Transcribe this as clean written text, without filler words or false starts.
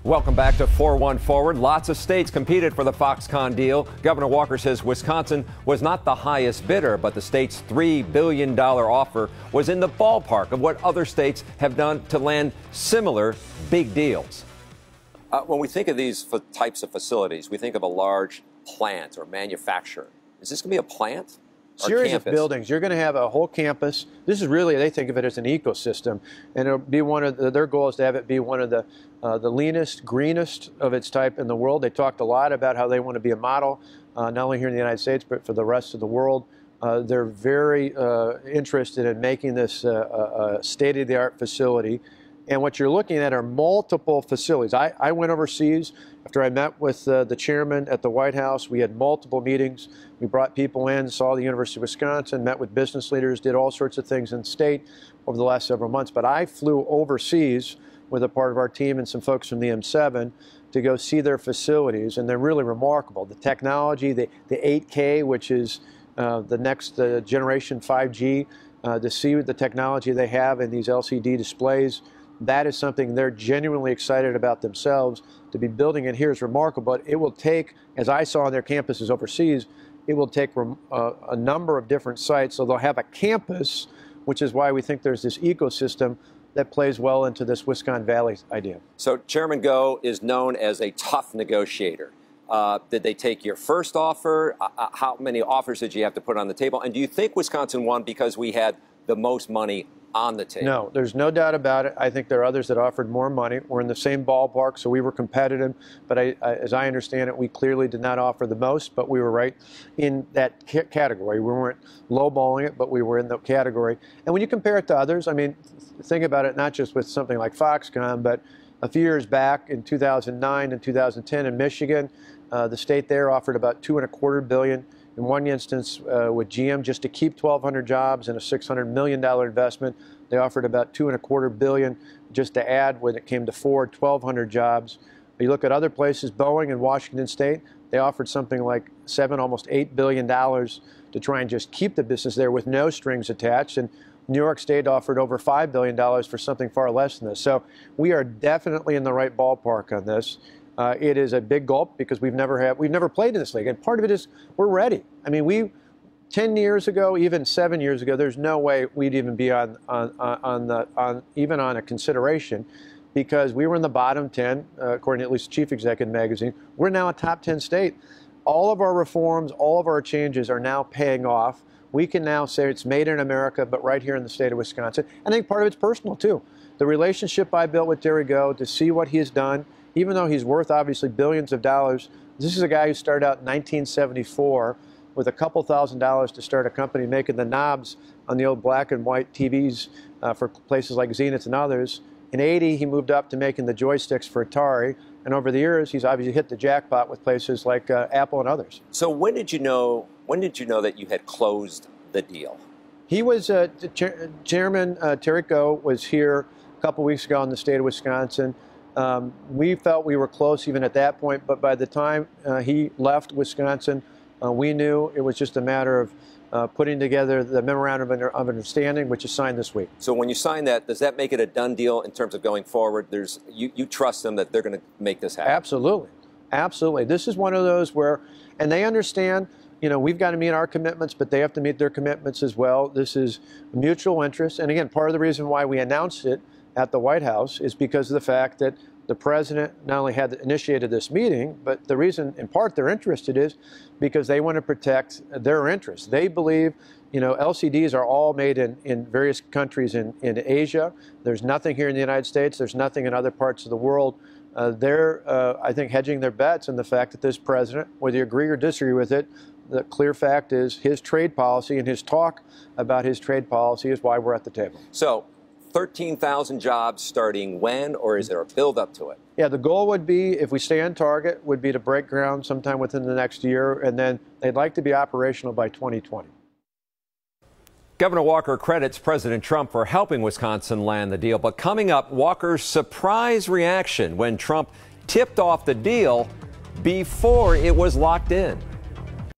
Welcome back to 4-1 Forward. Lots of states competed for the Foxconn deal. Governor Walker says Wisconsin was not the highest bidder, but the state's $3 billion offer was in the ballpark of what other states have done to land similar big deals. When we think of these types of facilities, we think of a large plant or manufacturer. Is this going to be a plant? Series of buildings. You're going to have a whole campus. This is really, they think of it as an ecosystem, and it'll be one of their goal is to have it be one of the leanest, greenest of its type in the world. They talked a lot about how they want to be a model, not only here in the United States, but for the rest of the world. They're very interested in making this a state-of-the-art facility. And what you're looking at are multiple facilities. I went overseas after I met with the chairman at the White House. We had multiple meetings. We brought people in, saw the University of Wisconsin, met with business leaders, did all sorts of things in the state over the last several months. But I flew overseas with a part of our team and some folks from the M7 to go see their facilities, and they're really remarkable. The technology, the 8K, which is the next generation 5G, to see the technology they have in these LCD displays. That is something they're genuinely excited about themselves. To be building it here is remarkable, but it will take, as I saw on their campuses overseas, it will take a number of different sites. So they'll have a campus, which is why we think there's this ecosystem that plays well into this Wisconsin Valley idea. So Chairman Go is known as a tough negotiator. Did they take your first offer? How many offers did you have to put on the table? And do you think Wisconsin won because we had the most money on the table? No, there's no doubt about it. I think there are others that offered more money. We're in the same ballpark, so we were competitive. But as I understand it, we clearly did not offer the most, but we were right in that category. We weren't lowballing it, but we were in the category. And when you compare it to others, I mean, think about it not just with something like Foxconn, but a few years back in 2009 and 2010 in Michigan, the state there offered about $2.25 billion. In one instance with GM, just to keep 1,200 jobs and a $600 million investment, they offered about $2.25 billion just to add when it came to Ford, 1,200 jobs. You look at other places, Boeing in Washington State, they offered something like almost $8 billion to try and just keep the business there with no strings attached. And New York State offered over $5 billion for something far less than this. So we are definitely in the right ballpark on this. It is a big gulp because we've never played in this league, and part of it is we're ready. I mean, 10 years ago, even 7 years ago, there's no way we'd even be even on a consideration, because we were in the bottom 10, according to at least Chief Executive Magazine. We're now a top 10 state. All of our reforms, all of our changes are now paying off. We can now say it's made in America, but right here in the state of Wisconsin. I think part of it's personal too. The relationship I built with Did Go, to see what he has done. Even though he's worth obviously billions of dollars, this is a guy who started out in 1974 with a couple $1,000s to start a company making the knobs on the old black and white TVs for places like Zenith and others. In '80, he moved up to making the joysticks for Atari, and over the years, he's obviously hit the jackpot with places like Apple and others. So when did you know that you had closed the deal? He was Chairman Did Go was here a couple weeks ago in the state of Wisconsin. We felt we were close even at that point, but by the time he left Wisconsin, we knew it was just a matter of putting together the memorandum of understanding, which is signed this week. So when you sign that, does that make it a done deal in terms of going forward? You trust them that they're going to make this happen? Absolutely. Absolutely. This is one of those where, and they understand, you know, we've got to meet our commitments, but they have to meet their commitments as well. This is mutual interest. And again, part of the reason why we announced it at the White House is because of the fact that the president not only had initiated this meeting, but the reason in part they're interested is because they want to protect their interests. They believe, you know, LCDs are all made in various countries in Asia. There's nothing here in the United States. There's nothing in other parts of the world. They're, I think, hedging their bets in the fact that this president, whether you agree or disagree with it, the clear fact is his trade policy and his talk about his trade policy is why we're at the table. So 13,000 jobs starting when, or is there a build up to it? Yeah, the goal would be, if we stay on target, would be to break ground sometime within the next year, and then they'd like to be operational by 2020. Governor Walker credits President Trump for helping Wisconsin land the deal, but coming up, Walker's surprise reaction when Trump tipped off the deal before it was locked in.